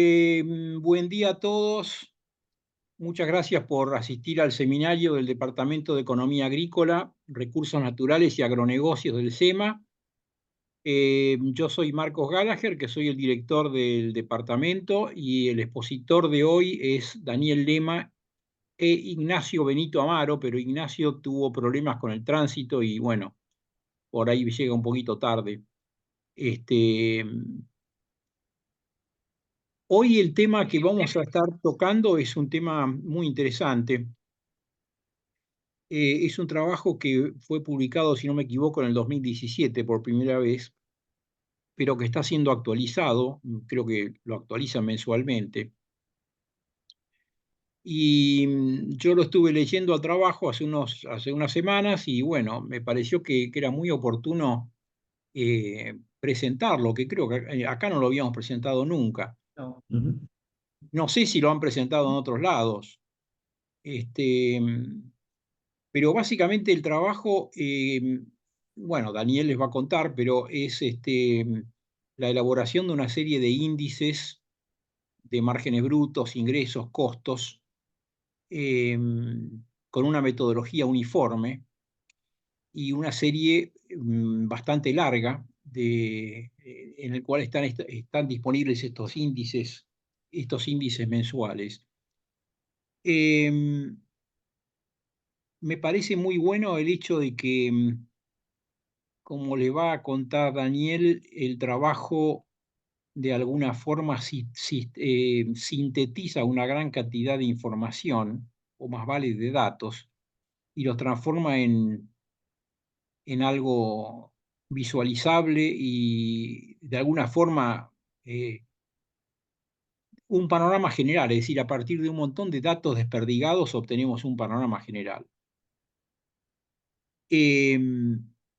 Buen día a todos. Muchas gracias por asistir al seminario del Departamento de Economía Agrícola, Recursos Naturales y Agronegocios del SEMA. Yo soy Marcos Gallagher, que soy el director del departamento, y el expositor de hoy es Daniel Lema e Ignacio Benito Amaro, pero Ignacio tuvo problemas con el tránsito y bueno, por ahí llega un poquito tarde. Este, Hoy el tema que vamos a estar tocando es un tema muy interesante. Es un trabajo que fue publicado, si no me equivoco, en el 2017 por primera vez, pero que está siendo actualizado, creo que lo actualizan mensualmente. Y yo lo estuve leyendo al trabajo hace unas semanas y bueno, me pareció que era muy oportuno presentarlo, que creo que acá no lo habíamos presentado nunca. No. Ujú. No sé si lo han presentado en otros lados. Este, Pero básicamente el trabajo, bueno, Daniel les va a contar, pero es la elaboración de una serie de índices de márgenes brutos, ingresos, costos, eh, con una metodología uniforme y una serie bastante larga en el cual están disponibles estos índices mensuales. Em, Me parece muy bueno el hecho de que como le va a contar Daniel, el trabajo de alguna forma sintetiza una gran cantidad de información, o más vale de datos, y los transforma en algo visualizable y de alguna forma un panorama general, es decir, a partir de un montón de datos desperdigados obtenemos un panorama general.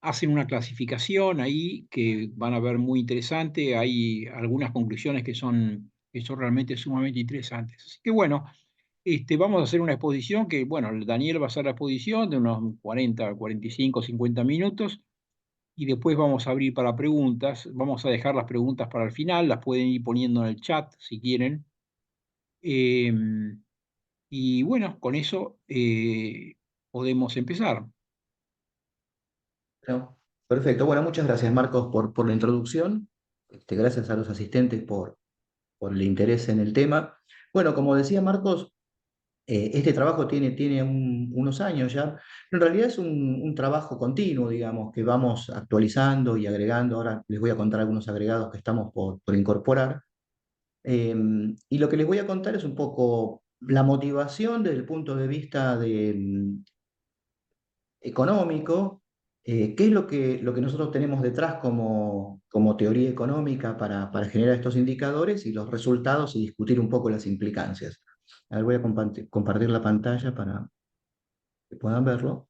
Hacen una clasificación ahí que van a ver muy interesante. Hay algunas conclusiones que son realmente sumamente interesantes. Así que bueno, vamos a hacer una exposición que, bueno, Daniel va a hacer la exposición de unos 40, 45, 50 minutos y después vamos a abrir para preguntas. Vamos a dejar las preguntas para el final, las pueden ir poniendo en el chat si quieren. Em, y bueno, con eso podemos empezar. No. Perfecto. Bueno, muchas gracias, Marcos, por la introducción. Gracias a los asistentes por el interés en el tema. Bueno, como decía Marcos, este trabajo tiene unos años ya. En realidad es un trabajo continuo, digamos, que vamos actualizando y agregando. Ahora les voy a contar algunos agregados que estamos por incorporar. Y lo que les voy a contar es un poco la motivación desde el punto de vista económico, qué es lo que nosotros tenemos detrás como teoría económica para generar estos indicadores y los resultados y discutir un poco las implicancias. A ver, voy a compartir la pantalla para que puedan verlo.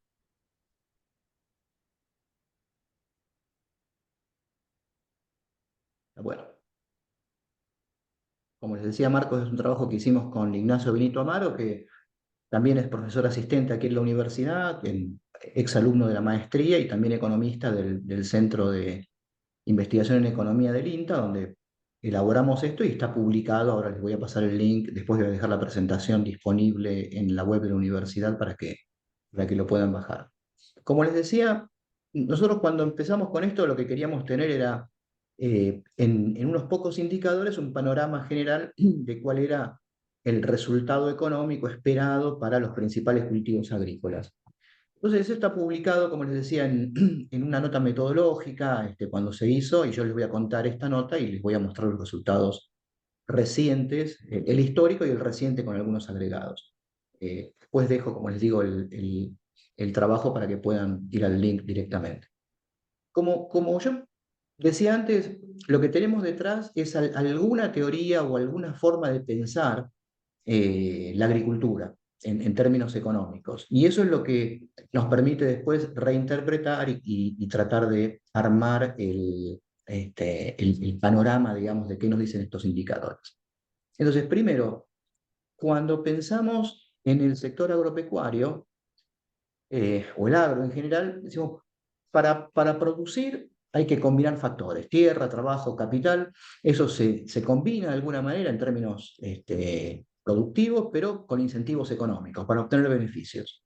Bueno, como les decía Marcos, es un trabajo que hicimos con Ignacio Benito Amaro, que también es profesor asistente aquí en la universidad, exalumno de la maestría y también economista del Centro de Investigación en Economía del INTA, donde elaboramos esto y está publicado. Ahora les voy a pasar el link, después voy a dejar la presentación disponible en la web de la universidad para que lo puedan bajar. Como les decía, nosotros cuando empezamos con esto lo que queríamos tener era en unos pocos indicadores un panorama general de cuál era el resultado económico esperado para los principales cultivos agrícolas. Entonces, eso está publicado, como les decía, en una nota metodológica cuando se hizo, y yo les voy a contar esta nota y les voy a mostrar los resultados recientes, el histórico y el reciente con algunos agregados. Después dejo, como les digo, el trabajo para que puedan ir al link directamente. Como yo decía antes, lo que tenemos detrás es alguna teoría o alguna forma de pensar la agricultura en términos económicos. Y eso es lo que nos permite después reinterpretar y tratar de armar el panorama, digamos, de qué nos dicen estos indicadores. Entonces, primero, cuando pensamos en el sector agropecuario, o el agro en general, decimos, para producir hay que combinar factores, tierra, trabajo, capital, eso se combina de alguna manera en términos productivos, pero con incentivos económicos para obtener beneficios.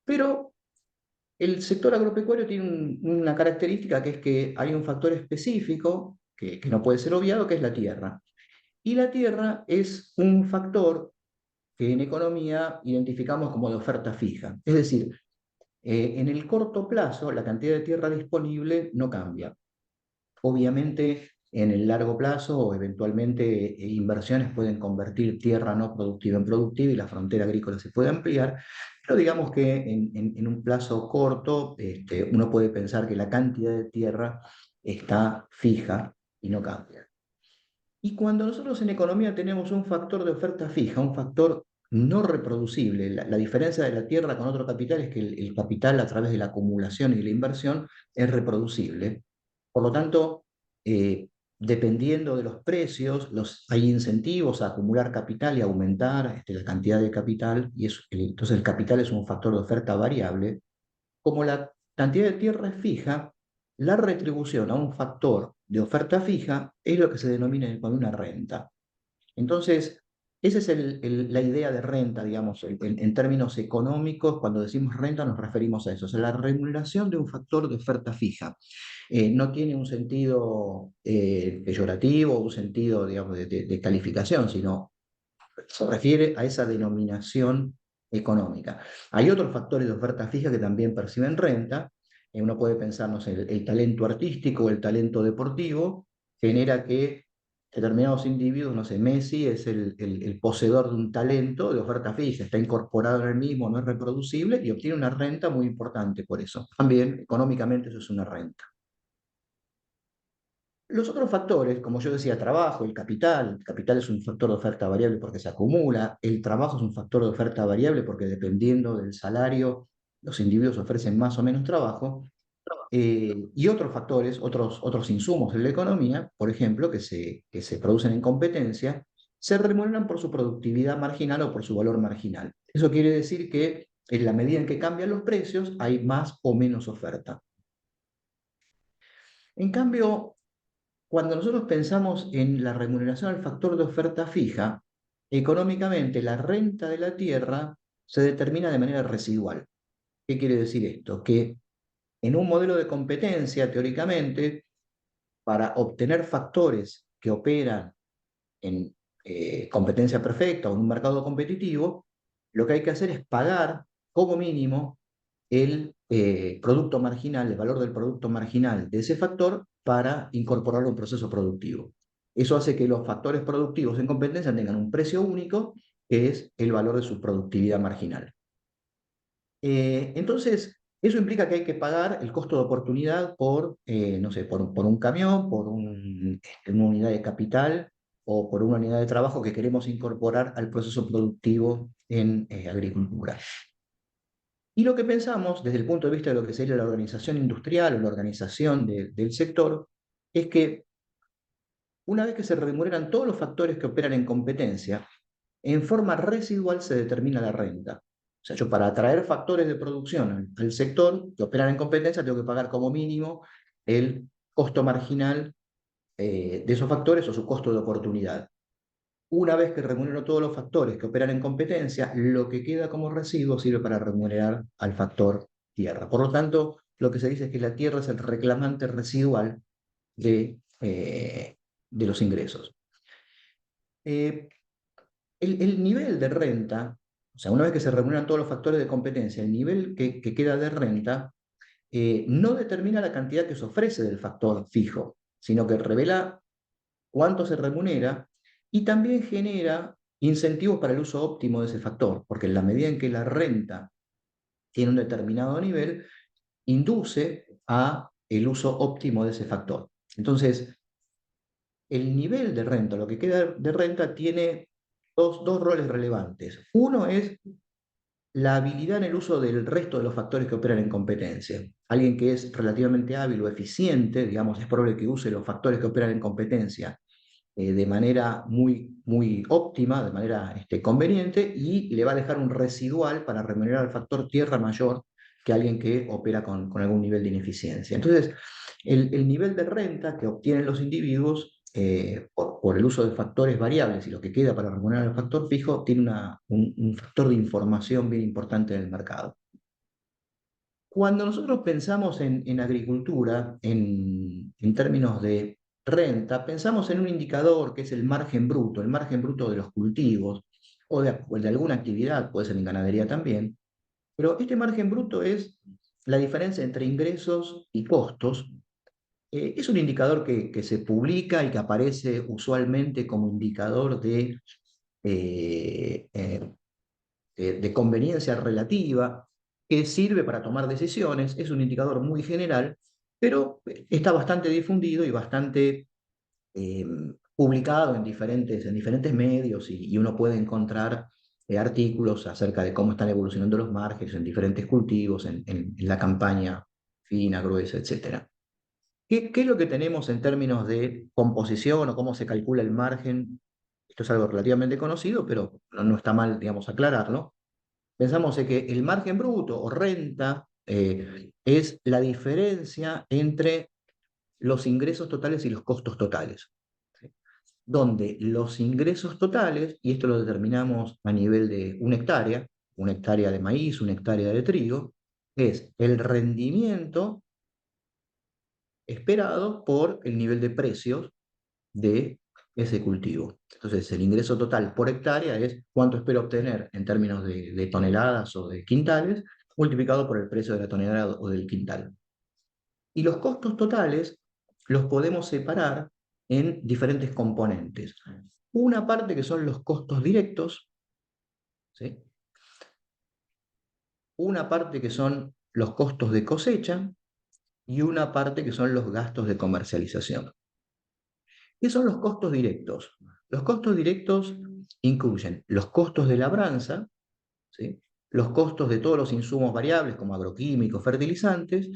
Pero el sector agropecuario tiene una característica que es que hay un factor específico que no puede ser obviado, que es la tierra. Y la tierra es un factor que en economía identificamos como de oferta fija. Es decir, en el corto plazo la cantidad de tierra disponible no cambia. Obviamente, en el largo plazo o eventualmente inversiones pueden convertir tierra no productiva en productiva y la frontera agrícola se puede ampliar, pero digamos que en un plazo corto uno puede pensar que la cantidad de tierra está fija y no cambia. Y cuando nosotros en economía tenemos un factor de oferta fija, un factor no reproducible, la diferencia de la tierra con otro capital es que el capital a través de la acumulación y la inversión es reproducible. Por lo tanto, dependiendo de los precios, hay incentivos a acumular capital y aumentar la cantidad de capital, y entonces el capital es un factor de oferta variable. Como la cantidad de tierra es fija, la retribución a un factor de oferta fija es lo que se denomina con una renta. Entonces, esa es la idea de renta, digamos, en términos económicos, cuando decimos renta nos referimos a eso, o sea, la remuneración de un factor de oferta fija. No tiene un sentido peyorativo, un sentido, digamos, de calificación, sino se refiere a esa denominación económica. Hay otros factores de oferta fija que también perciben renta. Uno puede pensar, no sé, el talento artístico o el talento deportivo genera que determinados individuos, no sé, Messi es el poseedor de un talento de oferta fija, está incorporado en el mismo, no es reproducible y obtiene una renta muy importante por eso. También económicamente eso es una renta. Los otros factores, como yo decía, trabajo, el capital es un factor de oferta variable porque se acumula, el trabajo es un factor de oferta variable porque dependiendo del salario, los individuos ofrecen más o menos trabajo, y otros factores, otros insumos en la economía, por ejemplo, que se producen en competencia, se remuneran por su productividad marginal o por su valor marginal. Eso quiere decir que en la medida en que cambian los precios, hay más o menos oferta. En cambio, cuando nosotros pensamos en la remuneración al factor de oferta fija, económicamente la renta de la tierra se determina de manera residual. ¿Qué quiere decir esto? Que en un modelo de competencia, teóricamente, para obtener factores que operan en competencia perfecta o en un mercado competitivo, lo que hay que hacer es pagar como mínimo el producto marginal, el valor del producto marginal de ese factor para incorporarlo a un proceso productivo. Eso hace que los factores productivos en competencia tengan un precio único, que es el valor de su productividad marginal. Entonces, eso implica que hay que pagar el costo de oportunidad por, no sé, por un camión, por una unidad de capital o por una unidad de trabajo que queremos incorporar al proceso productivo en agricultura. Y lo que pensamos desde el punto de vista de lo que sería la organización industrial o la organización del sector es que una vez que se remuneran todos los factores que operan en competencia, en forma residual se determina la renta. O sea, yo para atraer factores de producción al sector que operan en competencia tengo que pagar como mínimo el costo marginal de esos factores o su costo de oportunidad. Una vez que remunero todos los factores que operan en competencia, lo que queda como residuo sirve para remunerar al factor tierra. Por lo tanto, lo que se dice es que la tierra es el reclamante residual de los ingresos. Eh, el nivel de renta, o sea, una vez que se remuneran todos los factores de competencia, el nivel que queda de renta no determina la cantidad que se ofrece del factor fijo, sino que revela cuánto se remunera y también genera incentivos para el uso óptimo de ese factor, porque en la medida en que la renta tiene un determinado nivel, induce a el uso óptimo de ese factor. Entonces, el nivel de renta, lo que queda de renta, tiene dos roles relevantes. Uno es la habilidad en el uso del resto de los factores que operan en competencia. Alguien que es relativamente hábil o eficiente, digamos, es probable que use los factores que operan en competencia de manera muy óptima, de manera conveniente, y le va a dejar un residual para remunerar al factor tierra mayor que alguien que opera con algún nivel de ineficiencia. Entonces, el nivel de renta que obtienen los individuos por el uso de factores variables y lo que queda para remunerar el factor fijo tiene un factor de información bien importante en el mercado. Cuando nosotros pensamos en agricultura, en términos de renta, pensamos en un indicador que es el margen bruto de los cultivos o de alguna actividad, puede ser en ganadería también, pero este margen bruto es la diferencia entre ingresos y costos. Es un indicador que se publica y que aparece usualmente como indicador eh, eh, de conveniencia relativa, que sirve para tomar decisiones. Es un indicador muy general, pero está bastante difundido y bastante eh, publicado en diferentes medios y uno puede encontrar artículos acerca de cómo están evolucionando los márgenes en diferentes cultivos, en la campaña fina, gruesa, etcétera. ¿Qué es lo que tenemos en términos de composición o cómo se calcula el margen? Esto es algo relativamente conocido, pero no está mal, digamos, aclararlo. Pensamos en que el margen bruto o renta es la diferencia entre los ingresos totales y los costos totales, ¿sí? Donde los ingresos totales, y esto lo determinamos a nivel de una hectárea de maíz, una hectárea de trigo, es el rendimiento esperado por el nivel de precios de ese cultivo. Entonces, el ingreso total por hectárea es cuánto espero obtener en términos de toneladas o de quintales, multiplicado por el precio de la tonelada o del quintal. Y los costos totales los podemos separar en diferentes componentes. Una parte que son los costos directos, ¿sí? Una parte que son los costos de cosecha y una parte que son los gastos de comercialización. ¿Qué son los costos directos? Los costos directos incluyen los costos de labranza, ¿sí? Los costos de todos los insumos variables como agroquímicos, fertilizantes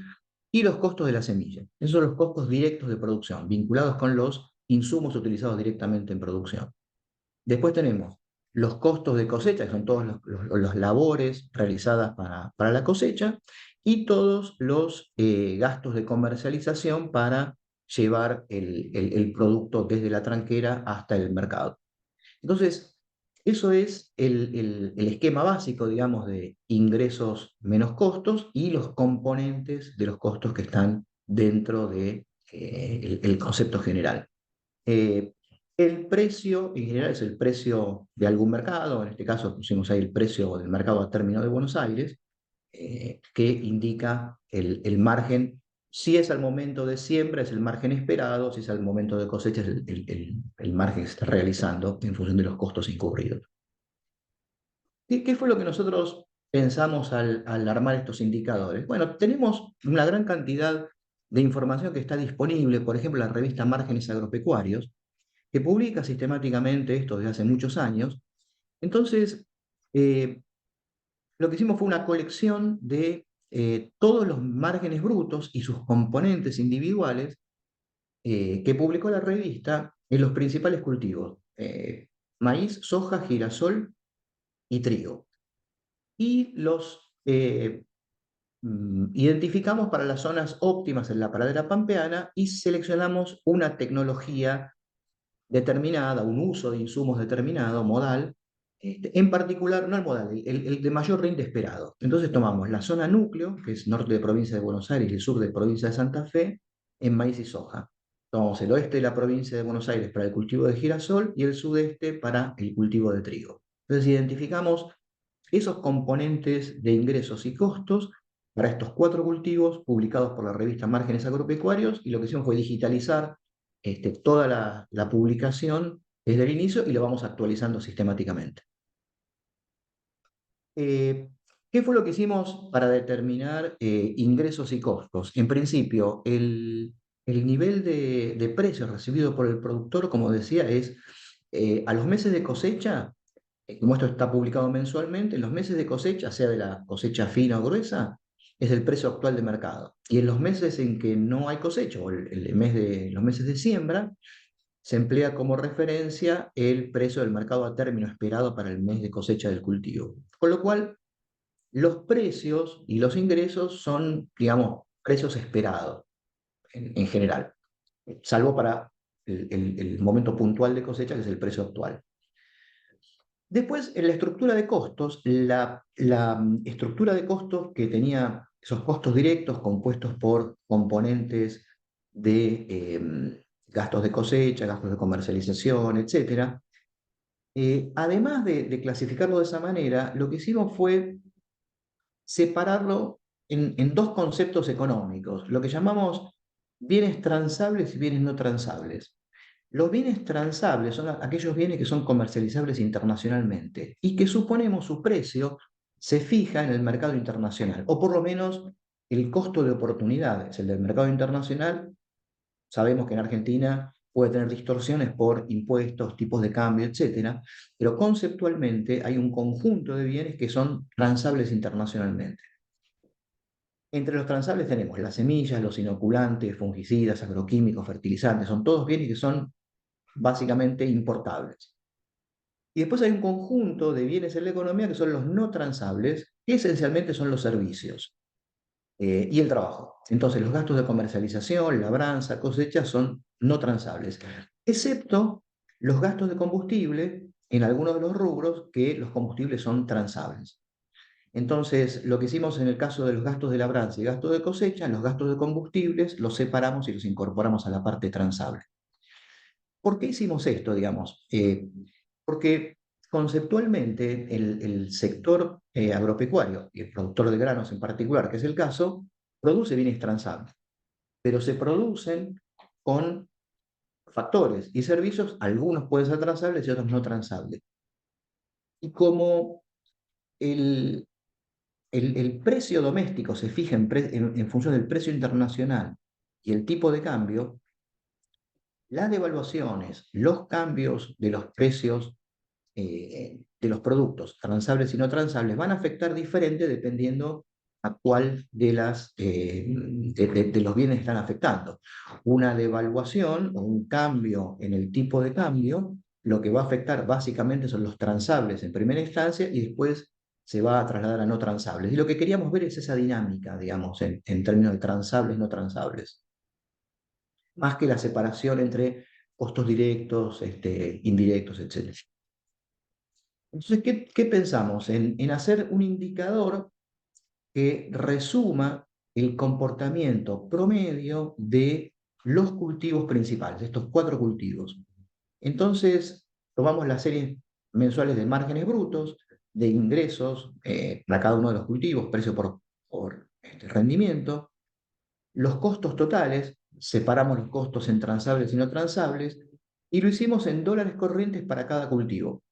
y los costos de la semilla. Esos son los costos directos de producción, vinculados con los insumos utilizados directamente en producción. Después tenemos los costos de cosecha, que son todos los labores realizadas para la cosecha, y todos los gastos de comercialización para llevar el producto desde la tranquera hasta el mercado. Entonces, eso es el esquema básico, digamos, de ingresos menos costos y los componentes de los costos que están dentro de, el concepto general. Eh, el precio en general es el precio de algún mercado, en este caso pusimos ahí el precio del mercado a término de Buenos Aires, que indica el margen. Si es al momento de siembra, es el margen esperado; si es al momento de cosecha, es el margen que se está realizando en función de los costos incurridos. ¿Qué fue lo que nosotros pensamos al armar estos indicadores? Bueno, tenemos una gran cantidad de información que está disponible, por ejemplo, la revista Márgenes Agropecuarios, que publica sistemáticamente esto desde hace muchos años. Entonces, lo que hicimos fue una colección de todos los márgenes brutos y sus componentes individuales que publicó la revista en los principales cultivos: maíz, soja, girasol y trigo. Y los identificamos para las zonas óptimas en la pradera pampeana y seleccionamos una tecnología determinada, un uso de insumos determinado, modal, en particular, no el modal, el de mayor rinde esperado. Entonces tomamos la zona núcleo, que es norte de provincia de Buenos Aires y el sur de provincia de Santa Fe, en maíz y soja. Tomamos el oeste de la provincia de Buenos Aires para el cultivo de girasol y el sudeste para el cultivo de trigo. Entonces identificamos esos componentes de ingresos y costos para estos cuatro cultivos publicados por la revista Márgenes Agropecuarios, y lo que hicimos fue digitalizar toda la publicación desde el inicio y lo vamos actualizando sistemáticamente. Eh, ¿Qué fue lo que hicimos para determinar ingresos y costos? En principio, el nivel de precios recibido por el productor, como decía, es a los meses de cosecha. Como esto está publicado mensualmente, en los meses de cosecha, sea de la cosecha fina o gruesa, es el precio actual de mercado. Y en los meses en que no hay cosecha, o los meses de siembra, se emplea como referencia el precio del mercado a término esperado para el mes de cosecha del cultivo. Con lo cual, los precios y los ingresos son, digamos, precios esperados en general, salvo para el momento puntual de cosecha, que es el precio actual. Después, en la estructura de costos, la estructura de costos que tenía esos costos directos compuestos por componentes de gastos de cosecha, gastos de comercialización, etcétera. Además de clasificarlo de esa manera, lo que hicimos fue separarlo en dos conceptos económicos, lo que llamamos bienes transables y bienes no transables. Los bienes transables son aquellos bienes que son comercializables internacionalmente y que suponemos su precio se fija en el mercado internacional, o por lo menos el costo de oportunidad es el del mercado internacional. Sabemos que en Argentina puede tener distorsiones por impuestos, tipos de cambio, etcétera, pero conceptualmente hay un conjunto de bienes que son transables internacionalmente. Entre los transables tenemos las semillas, los inoculantes, fungicidas, agroquímicos, fertilizantes, son todos bienes que son básicamente importables. Y después hay un conjunto de bienes en la economía que son los no transables, que esencialmente son los servicios y el trabajo. Entonces, los gastos de comercialización, labranza, cosecha son no transables, excepto los gastos de combustible en algunos de los rubros que los combustibles son transables. Entonces, lo que hicimos en el caso de los gastos de labranza y gastos de cosecha, los gastos de combustibles los separamos y los incorporamos a la parte transable. ¿Por qué hicimos esto, digamos? Porque conceptualmente el sector agropecuario y el productor de granos en particular, que es el caso, produce bienes transables, pero se producen con factores y servicios, algunos pueden ser transables y otros no transables. Y como el, el precio doméstico se fija en función del precio internacional y el tipo de cambio, las devaluaciones, los cambios de los precios de los productos transables y no transables van a afectar diferente dependiendo a cuál de los bienes están afectando. Una devaluación o un cambio en el tipo de cambio, lo que va a afectar básicamente son los transables en primera instancia y después se va a trasladar a no transables. Y lo que queríamos ver es esa dinámica, digamos, en términos de transables, no transables, más que la separación entre costos directos, indirectos, etc. Entonces, ¿qué pensamos? En hacer un indicador que resuma el comportamiento promedio de los cultivos principales, estos 4 cultivos. Entonces, tomamos las series mensuales de márgenes brutos, de ingresos para cada uno de los cultivos, precio por rendimiento, los costos totales, separamos los costos en transables y no transables, y lo hicimos en dólares corrientes para cada cultivo.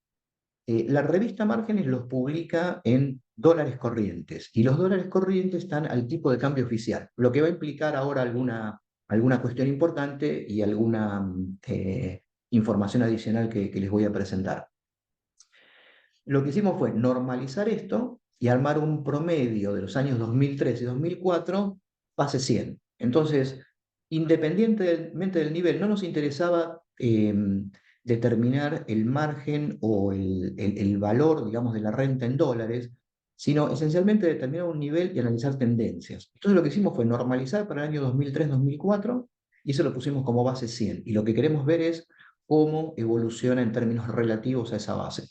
La revista Márgenes los publica en dólares corrientes y los dólares corrientes están al tipo de cambio oficial, lo que va a implicar ahora alguna cuestión importante y alguna información adicional que les voy a presentar. Lo que hicimos fue normalizar esto y armar un promedio de los años 2003 y 2004, base 100. Entonces, independientemente del nivel, no nos interesaba determinar el margen o el valor, digamos, de la renta en dólares, sino esencialmente determinar un nivel y analizar tendencias. Entonces lo que hicimos fue normalizar para el año 2003-2004 y eso lo pusimos como base 100. Y lo que queremos ver es cómo evoluciona en términos relativos a esa base.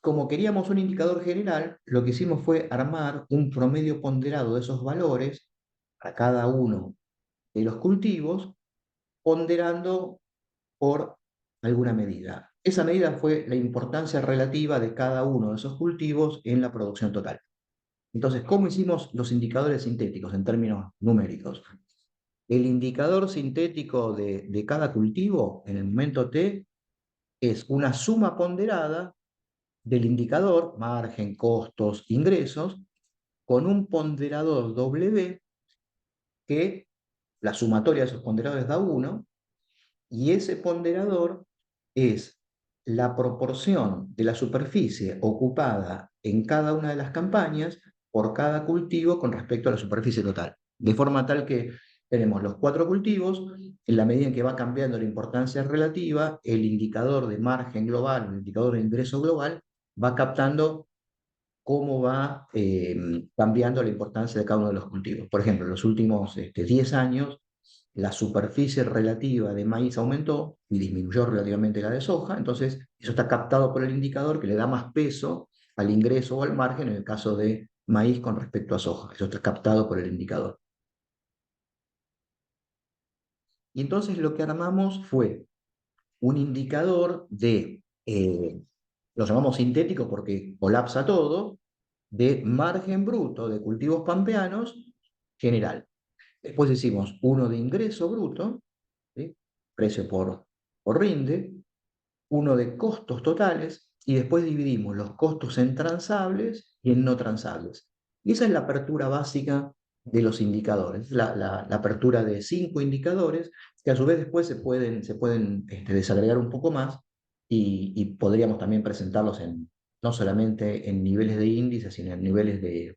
Como queríamos un indicador general, lo que hicimos fue armar un promedio ponderado de esos valores para cada uno de los cultivos, ponderando por alguna medida. Esa medida fue la importancia relativa de cada uno de esos cultivos en la producción total. Entonces, ¿cómo hicimos los indicadores sintéticos en términos numéricos? El indicador sintético de cada cultivo en el momento T es una suma ponderada del indicador, margen, costos, ingresos, con un ponderador W que la sumatoria de esos ponderadores da 1, y ese ponderador es la proporción de la superficie ocupada en cada una de las campañas por cada cultivo con respecto a la superficie total. De forma tal que tenemos los 4 cultivos, en la medida en que va cambiando la importancia relativa, el indicador de margen global, el indicador de ingreso global, va captando cómo va cambiando la importancia de cada uno de los cultivos. Por ejemplo, en los últimos 10 años, la superficie relativa de maíz aumentó y disminuyó relativamente la de soja, entonces eso está captado por el indicador que le da más peso al ingreso o al margen en el caso de maíz con respecto a soja. Eso está captado por el indicador. Y entonces lo que armamos fue un indicador lo llamamos sintético porque colapsa todo, de margen bruto de cultivos pampeanos general. Después hicimos uno de ingreso bruto, ¿sí? Precio por rinde, uno de costos totales, y después dividimos los costos en transables y en no transables. Y esa es la apertura básica de los indicadores, la apertura de 5 indicadores, que a su vez después se pueden desagregar un poco más y podríamos también presentarlos no solamente en niveles de índice, sino en niveles de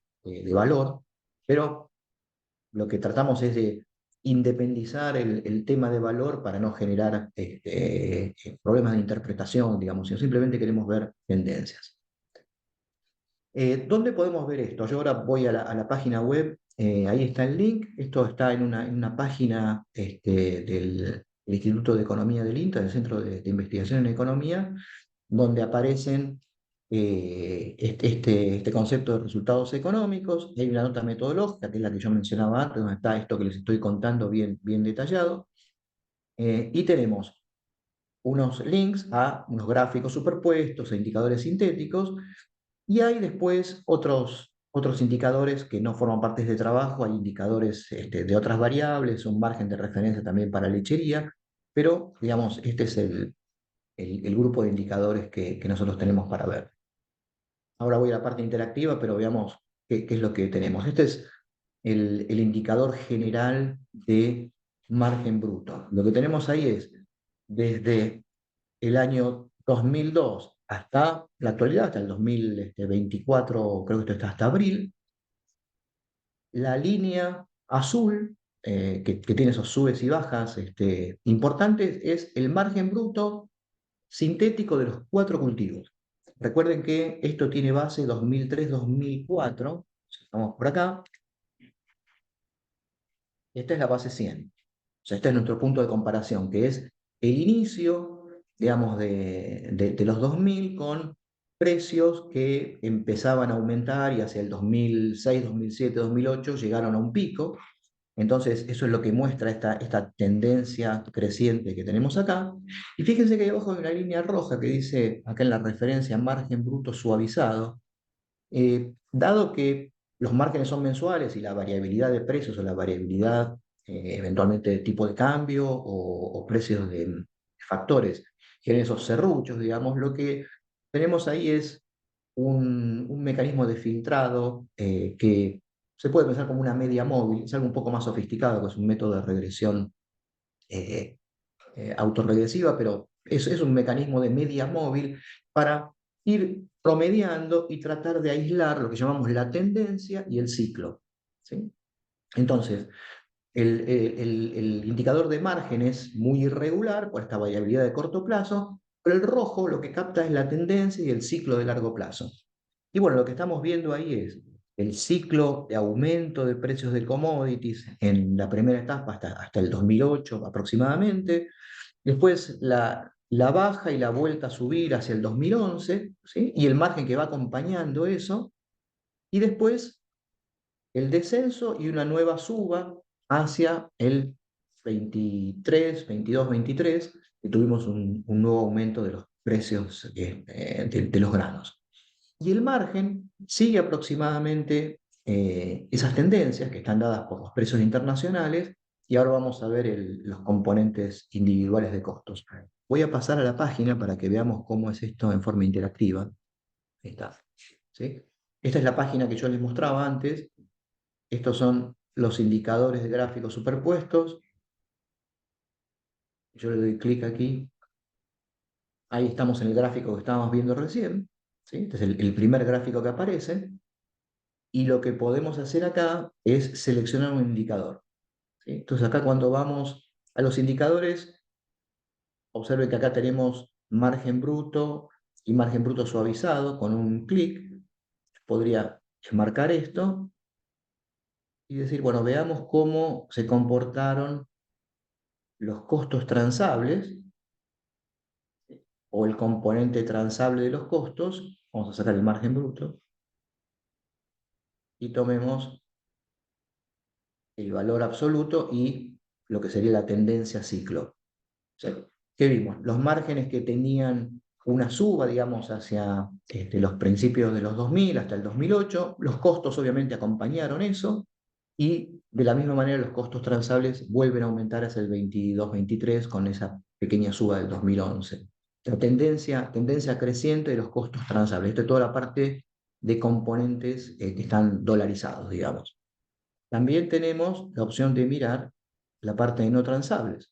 valor, pero lo que tratamos es de independizar el tema de valor para no generar problemas de interpretación, digamos, sino simplemente queremos ver tendencias. ¿Dónde podemos ver esto? Yo ahora voy a la página web, ahí está el link, esto está en una página del Instituto de Economía del INTA, del Centro de Investigación en Economía, donde aparecen este concepto de resultados económicos. Hay una nota metodológica, que es la que yo mencionaba antes, donde está esto que les estoy contando bien, bien detallado. Y tenemos unos links a unos gráficos superpuestos, a indicadores sintéticos, y hay después otros indicadores que no forman parte de este trabajo. Hay indicadores de otras variables, un margen de referencia también para lechería, pero digamos, este es el grupo de indicadores que nosotros tenemos para ver. Ahora voy a la parte interactiva, pero veamos qué es lo que tenemos. Este es el indicador general de margen bruto. Lo que tenemos ahí es desde el año 2002 hasta la actualidad, hasta el 2024, creo que esto está hasta abril. La línea azul, que tiene esos subes y bajas importantes, es el margen bruto sintético de los 4 cultivos. Recuerden que esto tiene base 2003-2004, estamos por acá, esta es la base 100. O sea, este es nuestro punto de comparación, que es el inicio, digamos, de los 2000 con precios que empezaban a aumentar y hacia el 2006, 2007, 2008 llegaron a un pico. Entonces, eso es lo que muestra esta tendencia creciente que tenemos acá. Y fíjense que ahí abajo hay una línea roja que dice, acá en la referencia, margen bruto suavizado. Dado que los márgenes son mensuales y la variabilidad de precios o la variabilidad eventualmente de tipo de cambio o precios de factores generan esos serruchos, digamos, lo que tenemos ahí es un mecanismo de filtrado que se puede pensar como una media móvil, es algo un poco más sofisticado, que es un método de regresión eh, autorregresiva, pero es un mecanismo de media móvil para ir promediando y tratar de aislar lo que llamamos la tendencia y el ciclo, ¿sí? Entonces, el indicador de margen es muy irregular por esta variabilidad de corto plazo, pero el rojo lo que capta es la tendencia y el ciclo de largo plazo. Y bueno, lo que estamos viendo ahí es el ciclo de aumento de precios de commodities en la primera etapa hasta el 2008 aproximadamente, después la baja y la vuelta a subir hacia el 2011, ¿sí? Y el margen que va acompañando eso, y después el descenso y una nueva suba hacia el 23, 22, 23, que tuvimos un nuevo aumento de los precios de los granos. Y el margen sigue aproximadamente esas tendencias que están dadas por los precios internacionales, y ahora vamos a ver los componentes individuales de costos. Voy a pasar a la página para que veamos cómo es esto en forma interactiva. Ahí está, ¿sí? Esta es la página que yo les mostraba antes. Estos son los indicadores de gráficos superpuestos. Yo le doy clic aquí. Ahí estamos en el gráfico que estábamos viendo recién, ¿sí? Este es el primer gráfico que aparece. Y lo que podemos hacer acá es seleccionar un indicador, ¿sí? Entonces acá cuando vamos a los indicadores, observen que acá tenemos margen bruto y margen bruto suavizado. Con un clic podría marcar esto y decir, bueno, veamos cómo se comportaron los costos transables o el componente transable de los costos. Vamos a sacar el margen bruto y tomemos el valor absoluto y lo que sería la tendencia ciclo. O sea, ¿qué vimos? Los márgenes que tenían una suba, digamos, hacia los principios de los 2000 hasta el 2008, los costos obviamente acompañaron eso, y de la misma manera los costos transables vuelven a aumentar hacia el 22-23 con esa pequeña suba del 2011. La tendencia creciente de los costos transables. Esto es toda la parte de componentes que están dolarizados, digamos. También tenemos la opción de mirar la parte de no transables.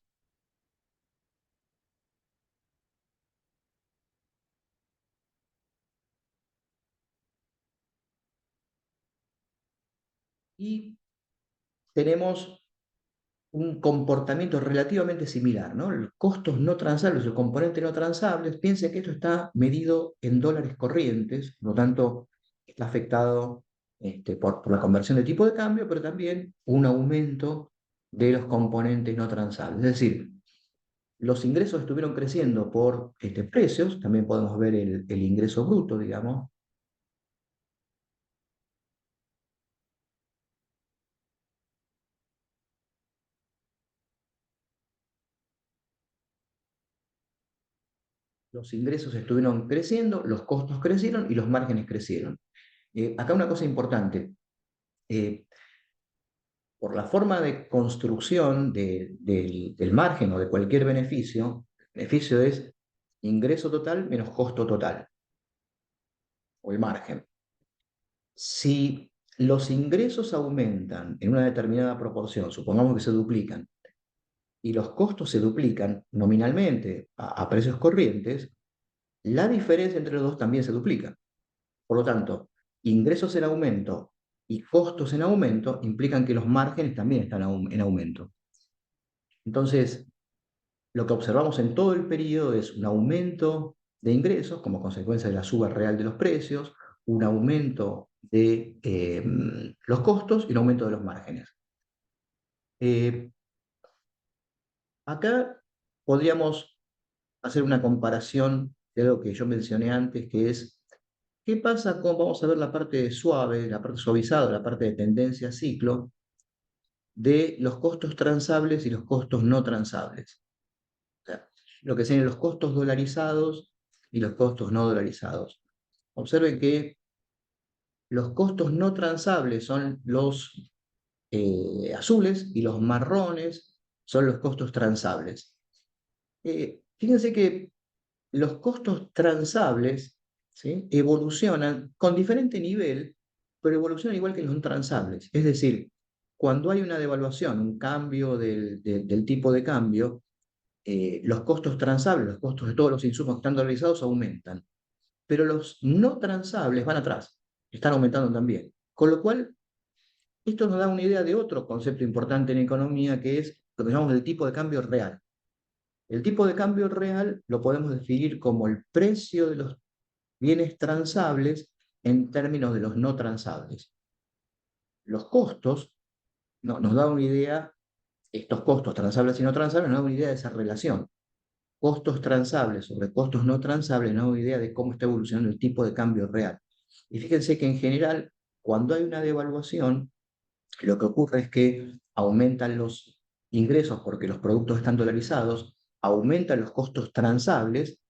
Y tenemos un comportamiento relativamente similar, ¿no? Los costos no transables, el componente no transables, piensen que esto está medido en dólares corrientes, por lo tanto está afectado por la conversión de tipo de cambio, pero también un aumento de los componentes no transables. Es decir, los ingresos estuvieron creciendo por precios, también podemos ver el ingreso bruto, digamos. Los ingresos estuvieron creciendo, los costos crecieron y los márgenes crecieron. Acá una cosa importante, eh, por la forma de construcción del margen o de cualquier beneficio, el beneficio es ingreso total menos costo total, o el margen. Si los ingresos aumentan en una determinada proporción, supongamos que se duplican, y los costos se duplican nominalmente a precios corrientes, la diferencia entre los dos también se duplica. Por lo tanto, ingresos en aumento y costos en aumento implican que los márgenes también están en aumento. Entonces, lo que observamos en todo el periodo es un aumento de ingresos como consecuencia de la suba real de los precios, un aumento de los costos y un aumento de los márgenes. Eh, Acá podríamos hacer una comparación de algo que yo mencioné antes, que es qué pasa con, vamos a ver la parte suave, la parte suavizada, la parte de tendencia ciclo, de los costos transables y los costos no transables. O sea, lo que serían los costos dolarizados y los costos no dolarizados. Observen que los costos no transables son los azules y los marrones son los costos transables. Fíjense que los costos transables, ¿sí?, evolucionan con diferente nivel, pero evolucionan igual que los no transables. Es decir, cuando hay una devaluación, un cambio del tipo de cambio, los costos transables, los costos de todos los insumos que están dolarizados aumentan, pero los no transables van atrás, están aumentando también. Con lo cual, esto nos da una idea de otro concepto importante en economía, que es lo que llamamos el tipo de cambio real. El tipo de cambio real lo podemos definir como el precio de los bienes transables en términos de los no transables. Los costos nos da una idea, estos costos transables y no transables nos da una idea de esa relación. Costos transables sobre costos no transables nos da una idea de cómo está evolucionando el tipo de cambio real. Y fíjense que en general, cuando hay una devaluación, lo que ocurre es que aumentan los ingresos porque los productos están dolarizados, aumentan los costos transables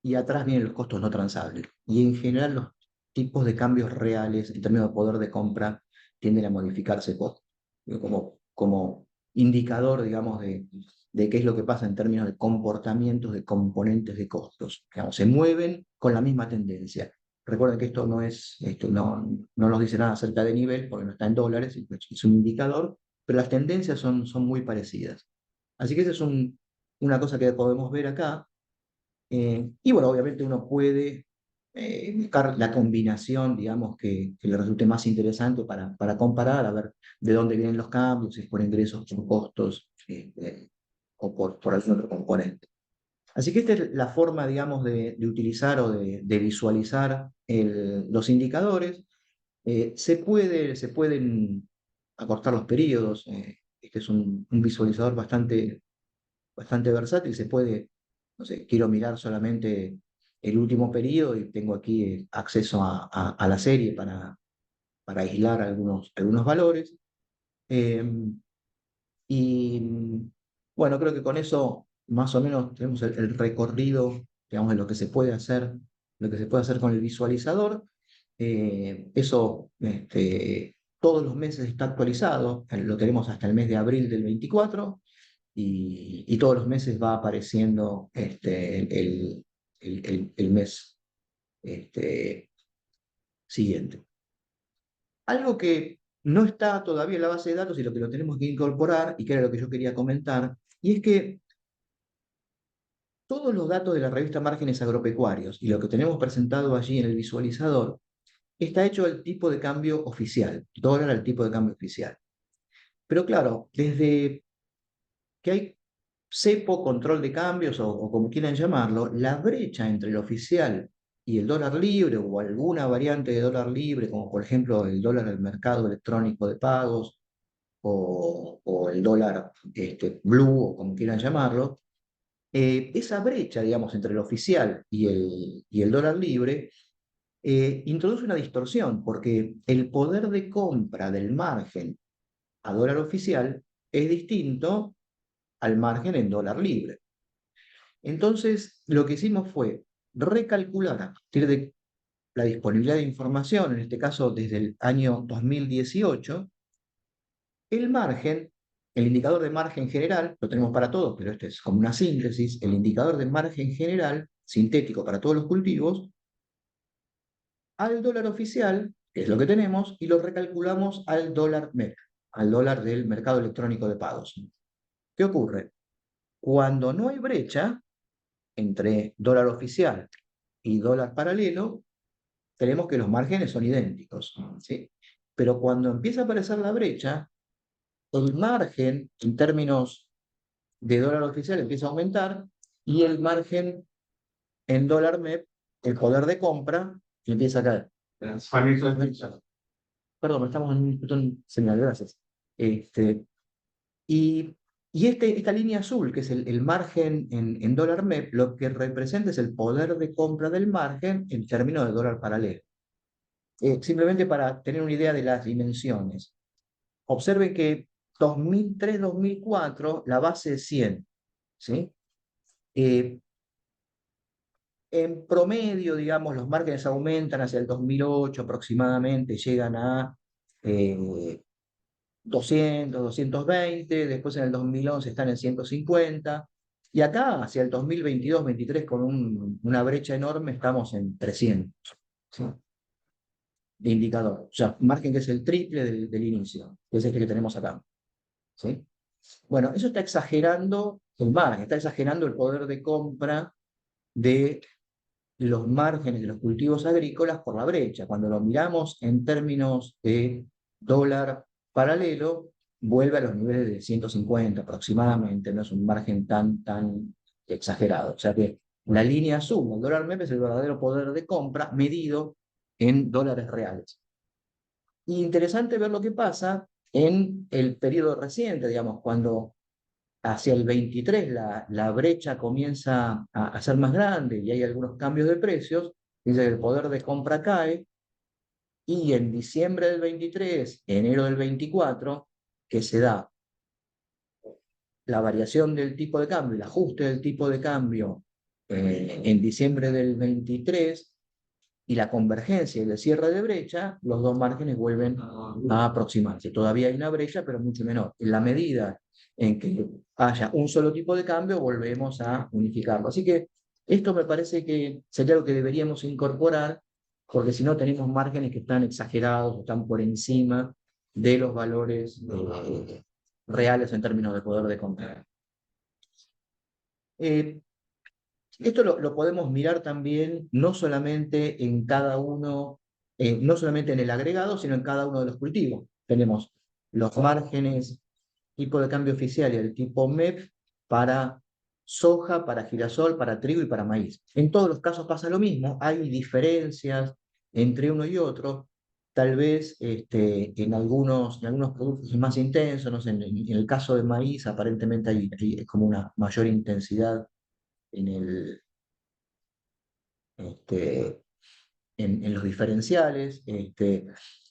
y atrás vienen los costos no transables. Y en general los tipos de cambios reales en términos de poder de compra tienden a modificarse como indicador, digamos, de qué es lo que pasa en términos de comportamientos de componentes de costos. Digamos, se mueven con la misma tendencia. Recuerden que esto no nos dice nada acerca de nivel, porque no está en dólares, es un indicador, pero las tendencias son muy parecidas. Así que esa es una cosa que podemos ver acá. Y bueno, obviamente uno puede buscar la combinación, digamos, que le resulte más interesante para comparar, a ver de dónde vienen los cambios, si es por ingresos, por costos, o por algún otro componente. Así que esta es la forma, digamos, de utilizar o de visualizar los indicadores. Se pueden acortar los periodos. Este es un visualizador bastante versátil. Se puede, no sé, quiero mirar solamente el último periodo y tengo aquí acceso a la serie para aislar algunos valores. Eh, y bueno, creo que con eso más o menos tenemos el recorrido, digamos, de lo que se puede hacer, lo que se puede hacer con el visualizador. Eso todos los meses está actualizado, lo tenemos hasta el mes de abril del 24 y todos los meses va apareciendo el mes este, siguiente. Algo que no está todavía en la base de datos y lo que lo tenemos que incorporar, y que era lo que yo quería comentar, y es que todos los datos de la revista Márgenes Agropecuarios y lo que tenemos presentado allí en el visualizador está hecho al tipo de cambio oficial, dólar al tipo de cambio oficial. Pero claro, desde que hay cepo, control de cambios o como quieran llamarlo, la brecha entre el oficial y el dólar libre o alguna variante de dólar libre, como por ejemplo el dólar al mercado electrónico de pagos o el dólar blue o como quieran llamarlo, esa brecha, digamos, entre el oficial y el dólar libre introduce una distorsión, porque el poder de compra del margen a dólar oficial es distinto al margen en dólar libre. Entonces, lo que hicimos fue recalcular a partir de la disponibilidad de información, en este caso desde el año 2018, el margen, el indicador de margen general, lo tenemos para todos, pero este es como una síntesis, el indicador de margen general, sintético para todos los cultivos, al dólar oficial, que es lo que tenemos, y lo recalculamos al dólar MEP, al dólar del mercado electrónico de pagos. ¿Qué ocurre? Cuando no hay brecha entre dólar oficial y dólar paralelo, tenemos que los márgenes son idénticos, ¿sí? Pero cuando empieza a aparecer la brecha, el margen en términos de dólar oficial empieza a aumentar y el margen en dólar MEP, el poder de compra, empieza a caer. Perdón, estamos en un botón señal, gracias. Este, y esta línea azul, que es el margen en dólar MEP, lo que representa es el poder de compra del margen en términos de dólar paralelo. Simplemente para tener una idea de las dimensiones. Observen que 2003-2004, la base es 100, ¿sí? En promedio, digamos, los márgenes aumentan hacia el 2008 aproximadamente, llegan a 200, 220, después en el 2011 están en 150, y acá hacia el 2022-23 con una brecha enorme estamos en 300, ¿sí? De indicador. O sea, margen que es el triple del inicio, que es este que tenemos acá, ¿sí? Bueno, eso está exagerando el margen, está exagerando el poder de compra de los márgenes de los cultivos agrícolas por la brecha. Cuando lo miramos en términos de dólar paralelo, vuelve a los niveles de 150 aproximadamente, no es un margen tan exagerado. O sea que la línea azul, el dólar MEP, es el verdadero poder de compra medido en dólares reales. Y interesante ver lo que pasa en el periodo reciente, digamos, cuando hacia el 23 la brecha comienza a ser más grande y hay algunos cambios de precios, dice que el poder de compra cae, y en diciembre del 23, enero del 24, que se da la variación del tipo de cambio, el ajuste del tipo de cambio en diciembre del 23 y la convergencia y el cierre de brecha, los dos márgenes vuelven a aproximarse. Todavía hay una brecha, pero mucho menor. En la medida en que haya un solo tipo de cambio, volvemos a unificarlo. Así que esto me parece que sería lo que deberíamos incorporar, porque si no tenemos márgenes que están exagerados, están por encima de los valores reales en términos de poder de compra. Esto lo podemos mirar también no solamente en cada uno, no solamente en el agregado, sino en cada uno de los cultivos. Tenemos los márgenes tipo de cambio oficial y el tipo MEP para soja, para girasol, para trigo y para maíz. En todos los casos pasa lo mismo, hay diferencias entre uno y otro, tal vez en algunos productos es más intenso, no sé, en el caso de maíz aparentemente hay como una mayor intensidad en, este, en los diferenciales,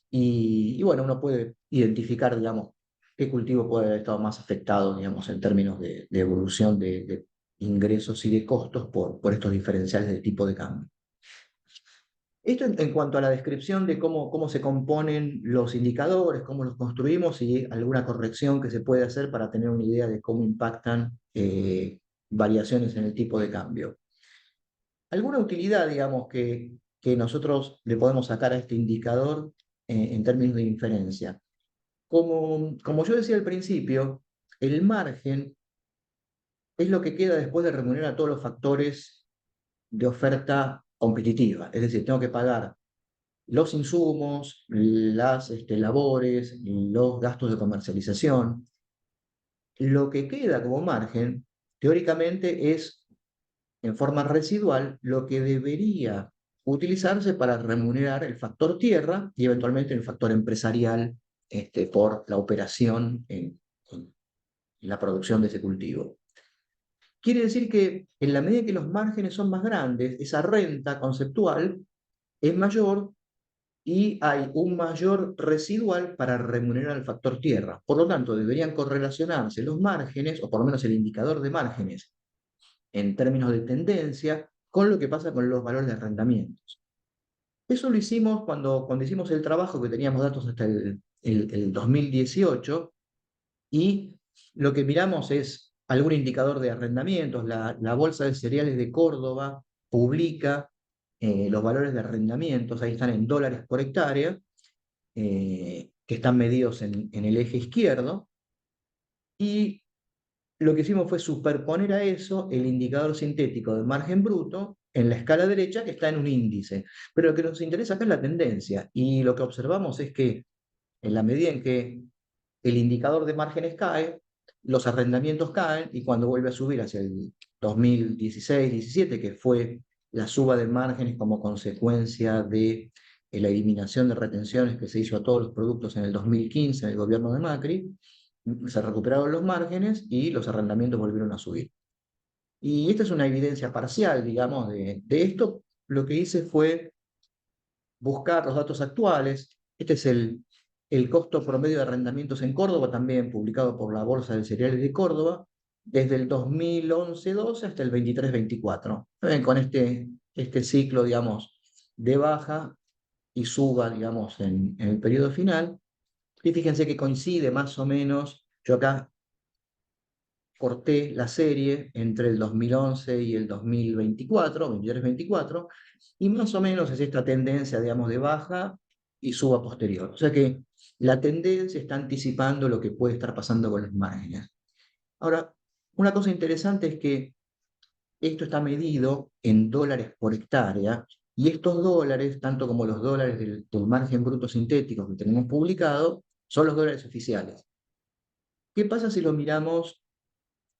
y bueno, uno puede identificar, digamos, qué cultivo puede haber estado más afectado, digamos, en términos de evolución de ingresos y de costos por estos diferenciales de tipo de cambio. Esto en cuanto a la descripción de cómo se componen los indicadores, cómo los construimos y alguna corrección que se puede hacer para tener una idea de cómo impactan variaciones en el tipo de cambio. ¿Alguna utilidad, digamos, que nosotros le podemos sacar a este indicador en términos de inferencia? Como yo decía al principio, el margen es lo que queda después de remunerar a todos los factores de oferta competitiva. Es decir, tengo que pagar los insumos, las labores, los gastos de comercialización. Lo que queda como margen, teóricamente, es en forma residual lo que debería utilizarse para remunerar el factor tierra y eventualmente el factor empresarial por la operación en la producción de ese cultivo. Quiere decir que en la medida que los márgenes son más grandes, esa renta conceptual es mayor y hay un mayor residual para remunerar el factor tierra. Por lo tanto, deberían correlacionarse los márgenes, o por lo menos el indicador de márgenes, en términos de tendencia, con lo que pasa con los valores de arrendamientos. Eso lo hicimos cuando hicimos el trabajo, que teníamos datos hasta el 2018, y lo que miramos es algún indicador de arrendamientos. La Bolsa de Cereales de Córdoba publica los valores de arrendamientos, ahí están en dólares por hectárea, que están medidos en el eje izquierdo, y lo que hicimos fue superponer a eso el indicador sintético de margen bruto en la escala derecha, que está en un índice. Pero lo que nos interesa acá es la tendencia, y lo que observamos es que en la medida en que el indicador de márgenes cae, los arrendamientos caen, y cuando vuelve a subir hacia el 2016-17, que fue la suba de márgenes como consecuencia de la eliminación de retenciones que se hizo a todos los productos en el 2015 en el gobierno de Macri, se recuperaron los márgenes y los arrendamientos volvieron a subir. Y esta es una evidencia parcial, digamos, de esto. Lo que hice fue buscar los datos actuales. Este es el costo promedio de arrendamientos en Córdoba, también publicado por la Bolsa de Cereales de Córdoba, desde el 2011-12 hasta el 23-24. Con este ciclo, digamos, de baja y suba, digamos, en el periodo final. Y fíjense que coincide más o menos, yo acá corté la serie entre el 2011 y el 2024, 23-24, y más o menos es esta tendencia, digamos, de baja y suba posterior. O sea que la tendencia está anticipando lo que puede estar pasando con los márgenes. Ahora, una cosa interesante es que esto está medido en dólares por hectárea, y estos dólares, tanto como los dólares del margen bruto sintético que tenemos publicado, son los dólares oficiales. ¿Qué pasa si lo miramos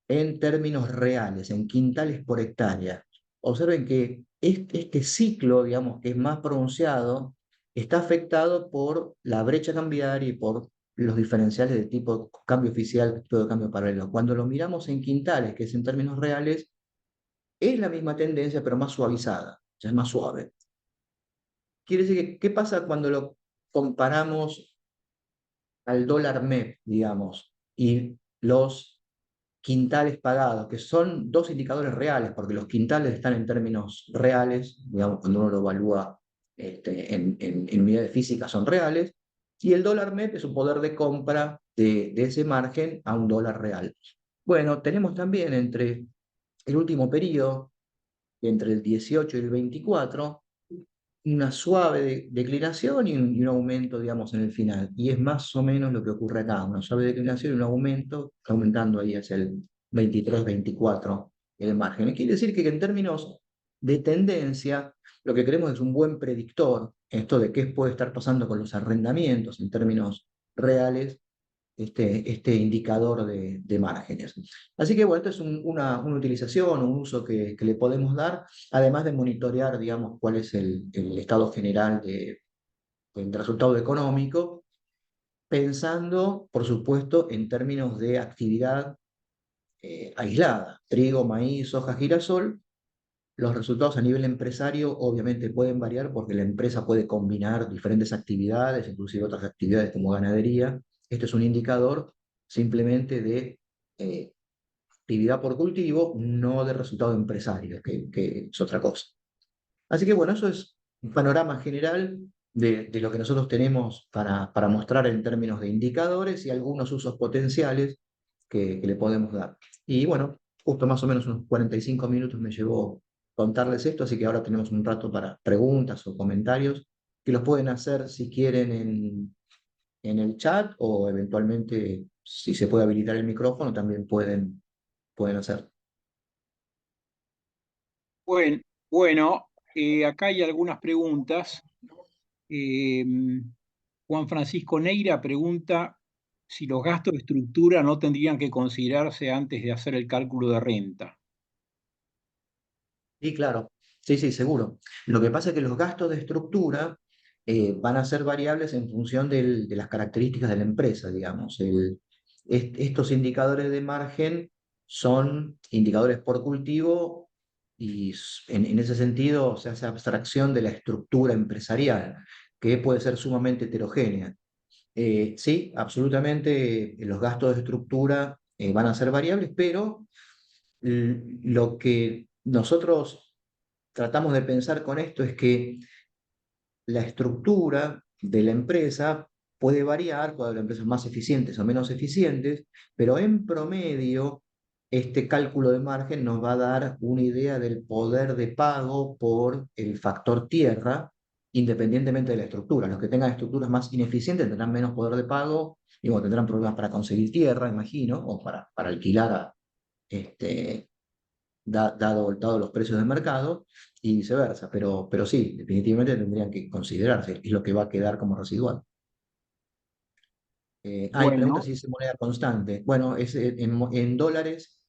en términos reales, en quintales por hectárea? Observen que este ciclo, digamos, que es más pronunciado, está afectado por la brecha cambiaria y por los diferenciales de tipo de cambio oficial, tipo de cambio paralelo. Cuando lo miramos en quintales, que es en términos reales, es la misma tendencia, pero más suavizada, ya es más suave. Quiere decir que, ¿qué pasa cuando lo comparamos al dólar MEP, digamos, y los quintales pagados, que son dos indicadores reales, porque los quintales están en términos reales, digamos, cuando uno lo evalúa en unidades físicas son reales, y el dólar MEP es un poder de compra de ese margen a un dólar real. Bueno, tenemos también entre el último periodo, entre el 18 y el 24, una suave declinación y un aumento, digamos, en el final. Y es más o menos lo que ocurre acá, una suave declinación y un aumento, aumentando ahí hacia el 23-24 el margen. Quiere decir que en términos de tendencia, lo que queremos es un buen predictor, esto de qué puede estar pasando con los arrendamientos en términos reales, este indicador de márgenes. Así que bueno, esto es una utilización, un uso que le podemos dar, además de monitorear, digamos, cuál es el estado general del resultado económico, pensando, por supuesto, en términos de actividad aislada, trigo, maíz, soja, girasol. Los resultados a nivel empresario obviamente pueden variar porque la empresa puede combinar diferentes actividades, inclusive otras actividades como ganadería. Este es un indicador simplemente de eh, actividad por cultivo, no de resultado empresario, que es otra cosa. Así que bueno, eso es un panorama general de lo que nosotros tenemos para mostrar en términos de indicadores y algunos usos potenciales que le podemos dar. Y bueno, justo más o menos unos 45 minutos me llevó contarles esto, así que ahora tenemos un rato para preguntas o comentarios que los pueden hacer si quieren en el chat o eventualmente si se puede habilitar el micrófono también pueden hacer. Bueno, bueno, acá hay algunas preguntas. Eh, Juan Francisco Neira pregunta si los gastos de estructura no tendrían que considerarse antes de hacer el cálculo de renta. Sí, claro. Sí, sí, seguro. Lo que pasa es que los gastos de estructura van a ser variables en función de las características de la empresa, digamos. Estos indicadores de margen son indicadores por cultivo y en ese sentido se hace abstracción de la estructura empresarial, que puede ser sumamente heterogénea. Sí, absolutamente, los gastos de estructura van a ser variables, pero lo que nosotros tratamos de pensar con esto es que la estructura de la empresa puede variar, puede haber empresas más eficientes o menos eficientes, pero en promedio este cálculo de margen nos va a dar una idea del poder de pago por el factor tierra, independientemente de la estructura. Los que tengan estructuras más ineficientes tendrán menos poder de pago y bueno, tendrán problemas para conseguir tierra, imagino, o para alquilar este, dado los precios de mercado y viceversa, pero sí, definitivamente tendrían que considerarse, es lo que va a quedar como residual. Y pregunta Bueno, si es moneda constante. Bueno, es en dólares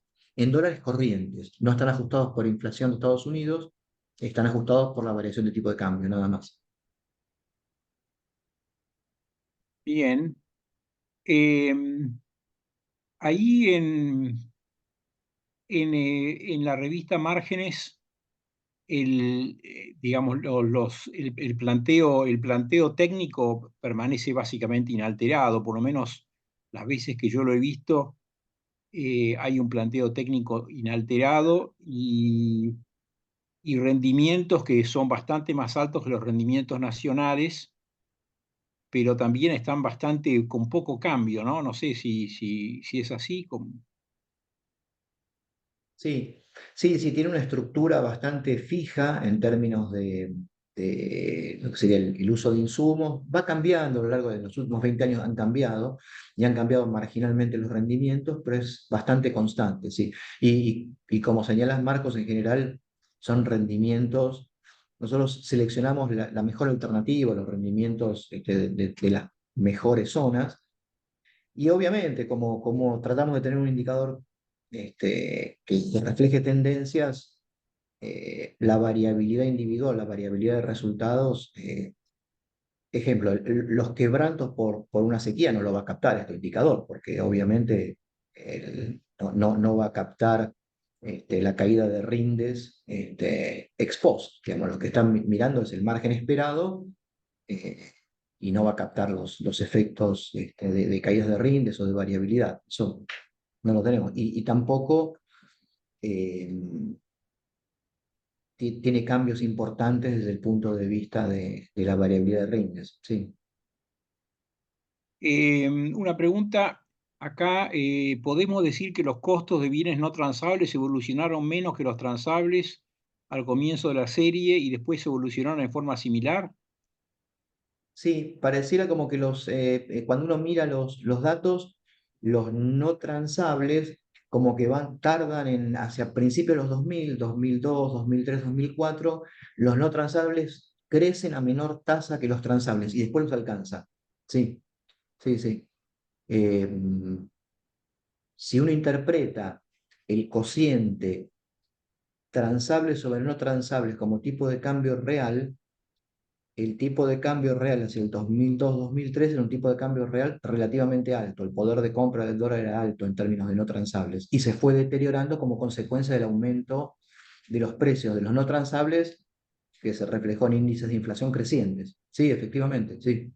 corrientes, no están ajustados por inflación de Estados Unidos, están ajustados por la variación de tipo de cambio, nada más. bien. Eh, Ahí en la revista Márgenes, digamos, el planteo técnico permanece básicamente inalterado, por lo menos las veces que yo lo he visto, hay un planteo técnico inalterado y rendimientos que son bastante más altos que los rendimientos nacionales, pero también están bastante con poco cambio, ¿no? No sé si es así. Sí, sí, sí, tiene una estructura bastante fija en términos de lo que sería el uso de insumos. Va cambiando a lo largo de los últimos 20 años, han cambiado y han cambiado marginalmente los rendimientos, pero es bastante constante, sí. Y como señalas, Marcos, en general son rendimientos. Nosotros seleccionamos la mejor alternativa, los rendimientos de las mejores zonas y obviamente, como tratamos de tener un indicador que refleje tendencias, la variabilidad individual, la variabilidad de resultados, ejemplo, los quebrantos por una sequía no lo va a captar este indicador, porque obviamente no va a captar la caída de rindes ex post. Digamos, lo que están mirando es el margen esperado eh, y no va a captar los efectos de caídas de rindes o de variabilidad. Eso no lo tenemos. Y tampoco eh, tiene cambios importantes desde el punto de vista de la variabilidad de rindes. Sí. Una pregunta acá, ¿podemos decir que los costos de bienes no transables evolucionaron menos que los transables al comienzo de la serie y después evolucionaron en forma similar? Sí, pareciera como que cuando uno mira los datos, los no transables, como que tardan hacia principios de los 2000, 2002, 2003, 2004, los no transables crecen a menor tasa que los transables y después los alcanza. Sí, sí, sí. Eh, si uno interpreta el cociente transable sobre no transables como tipo de cambio real, el tipo de cambio real hacia el 2002-2003 era un tipo de cambio real relativamente alto. El poder de compra del dólar era alto en términos de no transables y se fue deteriorando como consecuencia del aumento de los precios de los no transables que se reflejó en índices de inflación crecientes. Sí, efectivamente, sí.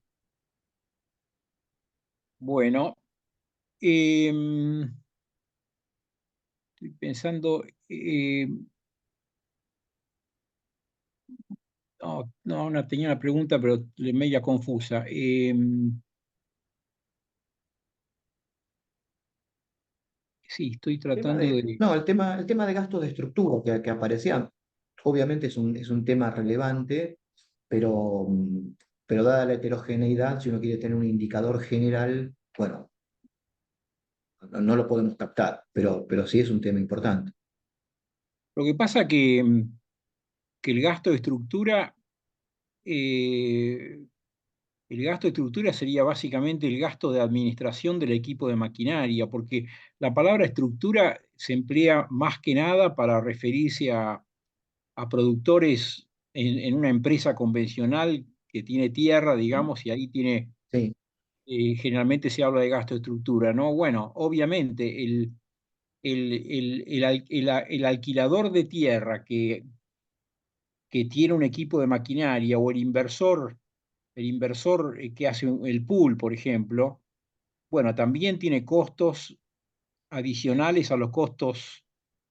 Bueno, estoy pensando, no, tenía una pregunta, pero media confusa. Sí, estoy tratando de... No, el tema de gastos de estructura que aparecía, obviamente es un tema relevante, pero, pero dada la heterogeneidad, si uno quiere tener un indicador general, bueno, no lo podemos captar, pero sí es un tema importante. Lo que pasa que eh, el gasto de estructura sería básicamente el gasto de administración del equipo de maquinaria, porque la palabra estructura se emplea más que nada para referirse a productores en una empresa convencional que tiene tierra, digamos, y ahí tiene, Sí, generalmente se habla de gasto de estructura, ¿no? Bueno, obviamente el alquilador de tierra que tiene un equipo de maquinaria o el inversor que hace el pool, por ejemplo, bueno, también tiene costos adicionales a los costos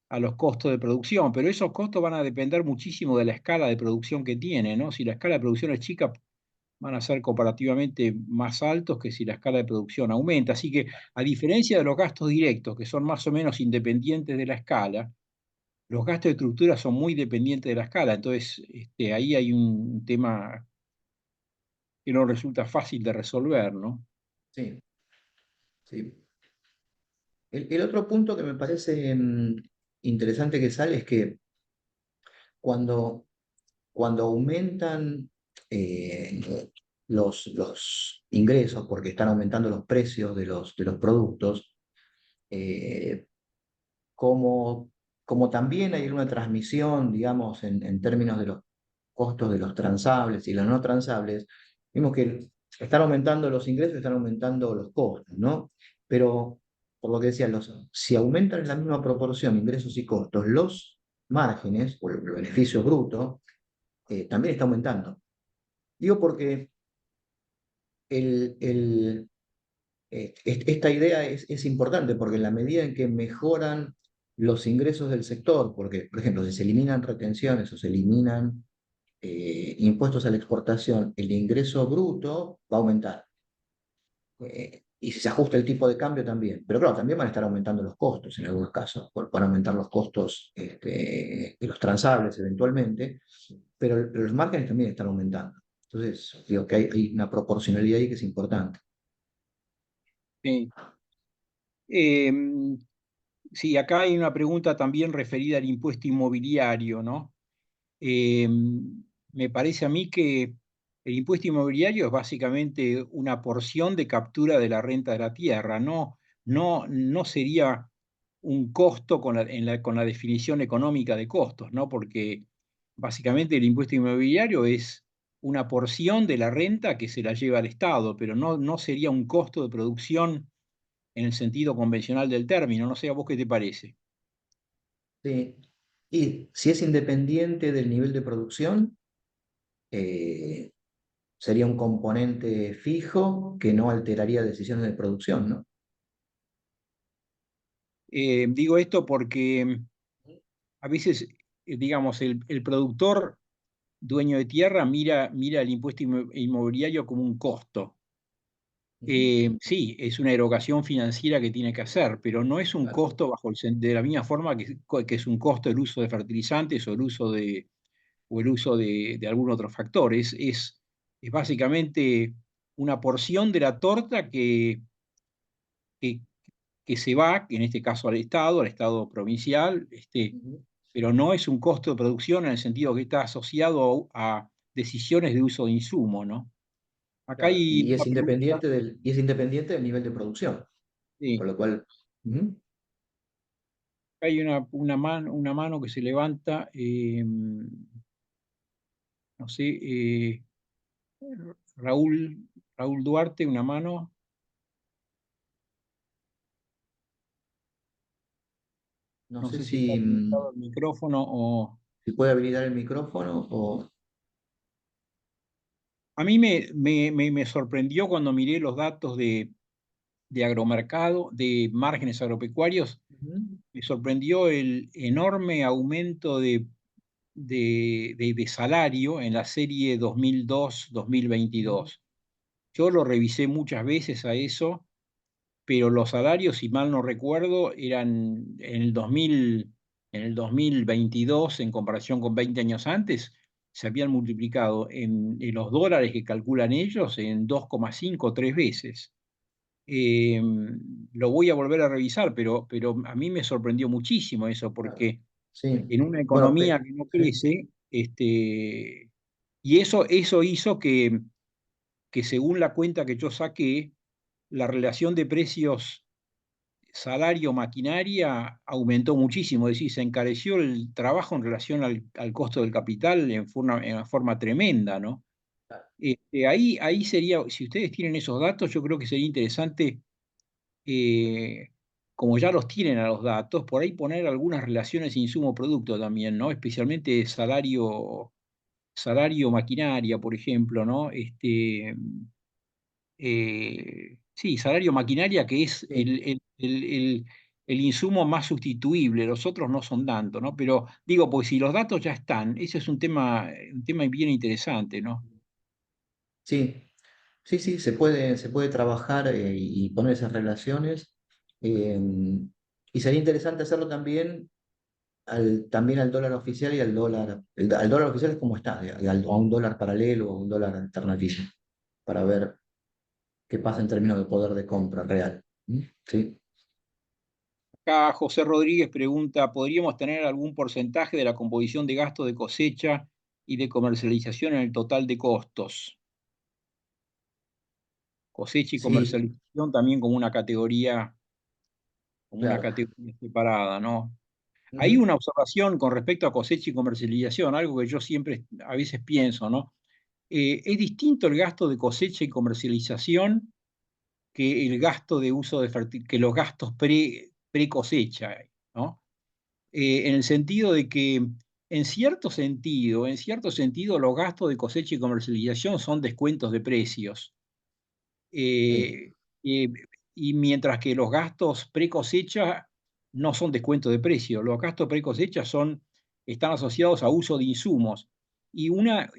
de producción, pero esos costos van a depender muchísimo de la escala de producción que tiene, ¿no? Si la escala de producción es chica, van a ser comparativamente más altos que si la escala de producción aumenta. Así que, a diferencia de los gastos directos, que son más o menos independientes de la escala, los gastos de estructura son muy dependientes de la escala. Entonces, ahí hay un tema que no resulta fácil de resolver, ¿no? sí, sí. El otro punto que me parece interesante que sale es que cuando, cuando aumentan los ingresos, porque están aumentando los precios de los productos, eh, como, como también hay una transmisión, digamos, en términos de los costos de los transables y los no transables, vimos que están aumentando los ingresos, están aumentando los costos, ¿no? Pero, por lo que decía, si aumentan en la misma proporción ingresos y costos, los márgenes o el beneficio bruto también está aumentando. Digo porque el, esta idea es importante porque en la medida en que mejoran los ingresos del sector, porque, por ejemplo, si se eliminan retenciones o se eliminan impuestos a la exportación, el ingreso bruto va a aumentar. Y si se ajusta el tipo de cambio también. Pero claro, también van a estar aumentando los costos en algunos casos. Van a aumentar los costos de los transables eventualmente, pero los márgenes también están aumentando. Entonces, digo que hay una proporcionalidad ahí que es importante. Sí. Em, sí, acá hay una pregunta también referida al impuesto inmobiliario, ¿no? Me parece a mí que el impuesto inmobiliario es básicamente una porción de captura de la renta de la tierra, no sería un costo con la definición económica de costos, ¿no? Porque básicamente el impuesto inmobiliario es una porción de la renta que se la lleva al Estado, pero no sería un costo de producción en el sentido convencional del término. No sé, ¿a vos qué te parece? Sí. Y si es independiente del nivel de producción, eh, sería un componente fijo que no alteraría decisiones de producción, ¿no? Digo esto porque a veces, digamos, el productor dueño de tierra mira el impuesto inmobiliario como un costo. Ujú. Sí, es una erogación financiera que tiene que hacer, pero no es un Claro. costo de la misma forma que es un costo el uso de fertilizantes o el uso de algún otro factor. Es básicamente una porción de la torta que, que se va, en este caso al Estado provincial, Ujú. pero no es un costo de producción en el sentido que está asociado a decisiones de uso de insumo, ¿no? Acá Claro, hay una pregunta, y es independiente del nivel de producción, sí, con lo cual, ujú, hay una mano que se levanta, no sé, Raúl, Raúl Duarte, una mano, no no sé sé si está si, habilitado el micrófono o... si puede habilitar el micrófono o... A mí me sorprendió cuando miré los datos de agromercado, de márgenes agropecuarios, Ujú, me sorprendió el enorme aumento de salario en la serie 2002-2022. Yo lo revisé muchas veces a eso, pero los salarios, si mal no recuerdo, eran en el 2022, en comparación con 20 años antes, se habían multiplicado en los dólares que calculan ellos en 2,5 o 3 veces. Eh, lo voy a volver a revisar, pero a mí me sorprendió muchísimo eso, claro, porque sí. en una Bueno, economía que no sí, crece, y eso hizo que según la cuenta que yo saqué, la relación de precios salario-maquinaria aumentó muchísimo, es decir, se encareció el trabajo en relación al costo del capital en una forma tremenda, ¿no? Ahí sería, si ustedes tienen esos datos, yo creo que sería interesante, eh, como ya los tienen a los datos, por ahí poner algunas relaciones insumo-producto también, ¿no? Especialmente salario-maquinaria, por ejemplo, ¿no? Sí, salario-maquinaria, que es sí. el insumo más sustituible, los otros no son tanto, ¿no? Pero digo, pues si los datos ya están, ese es un tema bien interesante, ¿no? Sí, sí, sí, se puede trabajar y poner esas relaciones. eh, y sería interesante hacerlo también también al dólar oficial y al dólar. Al dólar oficial es como está, a un dólar paralelo o un dólar alternativo, para ver qué pasa en términos de poder de compra real. ¿Mm? Sí, Acá José Rodríguez pregunta, ¿podríamos tener algún porcentaje de la composición de gasto de cosecha y de comercialización en el total de costos? Cosecha y sí, comercialización también como una claro. categoría separada, ¿no? Hay Ujú, una observación con respecto a cosecha y comercialización, algo que yo siempre a veces pienso, ¿no? Es distinto el gasto de cosecha y comercialización que el gasto de uso que los gastos pre cosecha, ¿no? En el sentido de que, en cierto sentido, los gastos de cosecha y comercialización son descuentos de precios. sí, Eh, eh, y mientras que los gastos pre cosecha no son descuentos de precio, los gastos pre cosecha están asociados a uso de insumos. Y una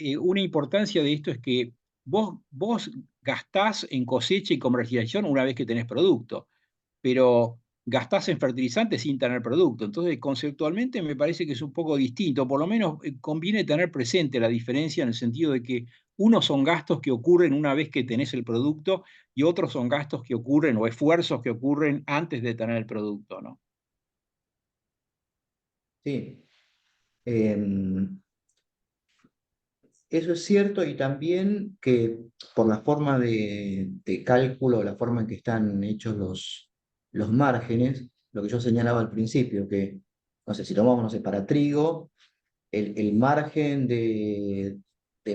importancia de esto es que vos gastás en cosecha y comercialización una vez que tenés producto, pero gastás en fertilizantes sin tener producto. Entonces, conceptualmente me parece que es un poco distinto. Por lo menos conviene tener presente la diferencia en el sentido de que unos son gastos que ocurren una vez que tenés el producto y otros son gastos que ocurren o esfuerzos que ocurren antes de tener el producto, ¿no? sí. Em, Eso es cierto y también que por la forma de cálculo, la forma en que están hechos los márgenes, lo que yo señalaba al principio, que, no sé, si tomamos, no sé, para trigo, el margen de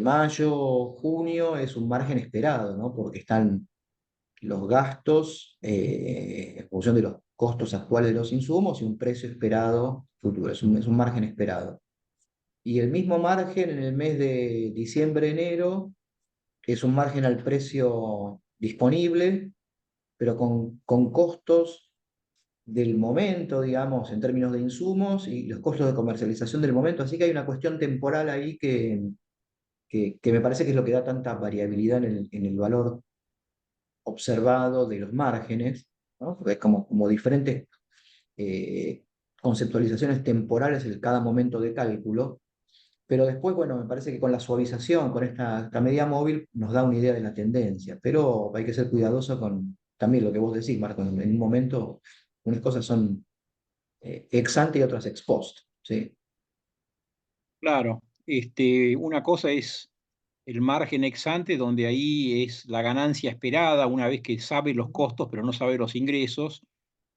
mayo, junio es un margen esperado, ¿no? Porque están los gastos en función de los costos actuales de los insumos y un precio esperado futuro, es un margen esperado. Y el mismo margen en el mes de diciembre, enero, es un margen al precio disponible, pero con costos del momento, digamos, en términos de insumos y los costos de comercialización del momento. Así que hay una cuestión temporal ahí que me parece que es lo que da tanta variabilidad en el valor observado de los márgenes, ¿no? Porque es como diferentes eh, conceptualizaciones temporales en cada momento de cálculo. Pero después, bueno, me parece que con la suavización, con esta medida móvil, nos da una idea de la tendencia. Pero hay que ser cuidadoso con también lo que vos decís, Marco. En un momento, unas cosas son ex ante y otras ex post. ¿Sí? Claro, una cosa es el margen ex ante, donde ahí es la ganancia esperada una vez que sabe los costos, pero no sabe los ingresos,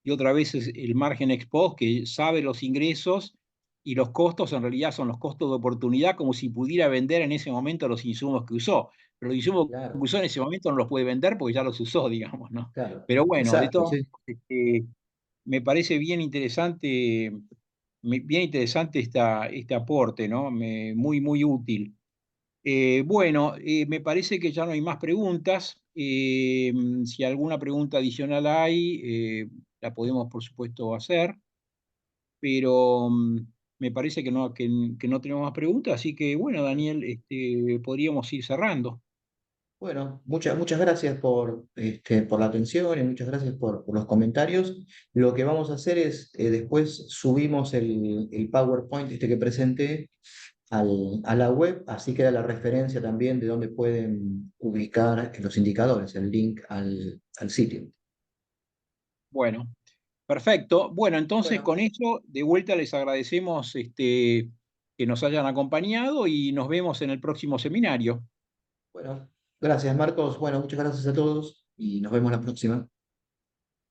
y otra vez es el margen ex post, que sabe los ingresos y los costos en realidad son los costos de oportunidad, como si pudiera vender en ese momento los insumos que usó. Pero los insumos que Claro, usó en ese momento no los puede vender porque ya los usó, digamos, ¿no? claro, Pero bueno, de exacto, todos sí. modos, me parece bien interesante este aporte, ¿no? Muy, muy útil. Bueno, me parece que ya no hay más preguntas. Si alguna pregunta adicional hay, la podemos, por supuesto, hacer, pero me parece que no tenemos más preguntas, así que bueno, Daniel, podríamos ir cerrando. Bueno, muchas gracias por la atención y muchas gracias por los comentarios. Lo que vamos a hacer es, después subimos el PowerPoint que presenté a la web, así queda la referencia también de dónde pueden ubicar los indicadores, el link al sitio. Bueno, perfecto. Bueno, entonces Bueno, con eso, de vuelta les agradecemos que nos hayan acompañado y nos vemos en el próximo seminario. bueno, gracias Marcos. Bueno, muchas gracias a todos y nos vemos la próxima.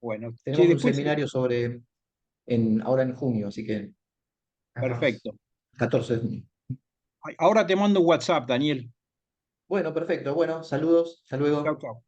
Bueno, che, Tenemos un después, seminario ahora en junio, así que ajá, perfecto. 14 de junio. Ahora te mando un WhatsApp, Daniel. Bueno, perfecto. Bueno, saludos. Hasta Chau, luego. chau.